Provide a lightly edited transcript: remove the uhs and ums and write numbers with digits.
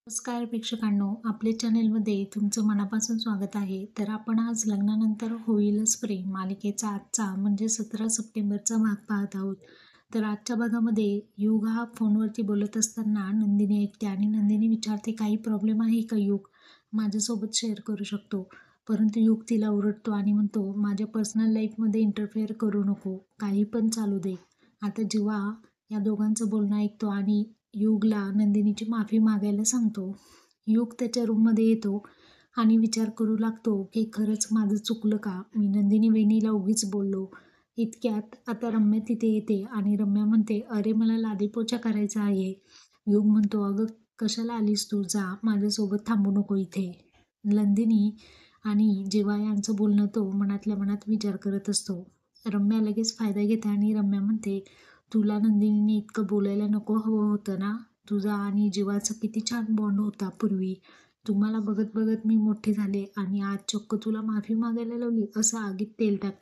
नमस्कार प्रेक्षकांनो, आपल्या चॅनेलमध्ये तुमचं मनापासून स्वागत आहे. तर आपण आज लग्नानंतर होईलच प्रेम मालिकेचा आजचा म्हणजे 17 सप्टेंबरचा भाग पाहत आहोत. तर आजच्या भागामध्ये युग हा फोनवरती बोलत असताना नंदिनी ऐकते आणि नंदिनी विचारते, काही प्रॉब्लेम आहे का युग? माझ्यासोबत शेअर करू शकतो. परंतु युग तिला ओरडतो आणि म्हणतो, माझ्या पर्सनल लाईफमध्ये इंटरफेअर करू नको, काही पण चालू दे. आता जेव्हा या दोघांचं बोलणं ऐकतो आणि युगला नंदिनीची माफी मागायला सांगतो. युग त्याच्या रूममध्ये येतो आणि विचार करू लागतो की खरंच माझं चुकलं का? मी नंदिनी वहिनीला उगीच बोललो. इतक्यात आता रम्या तिथे येते आणि रम्या म्हणते, अरे मला लादीपोछा करायचा आहे. युग म्हणतो, अगं कशाला आलीस तू? जा, माझ्यासोबत थांबू नको इथे. नंदिनी आणि जेव्हा यांचं बोलणं तो मनातल्या मनात विचार करत असतो. रम्या लगेच फायदा घेते आणि रम्या म्हणते, तुला नंदिनीने इतकं बोलायला नको हवं होतं ना. तुझा आणि जीवाचा किती छान बॉन्ड होता पूर्वी. तुम्हाला बघत बघत मी मोठे झाले आणि आज चक्क तुला माफी मागायला लावली, असं आगीत तेल टाकते.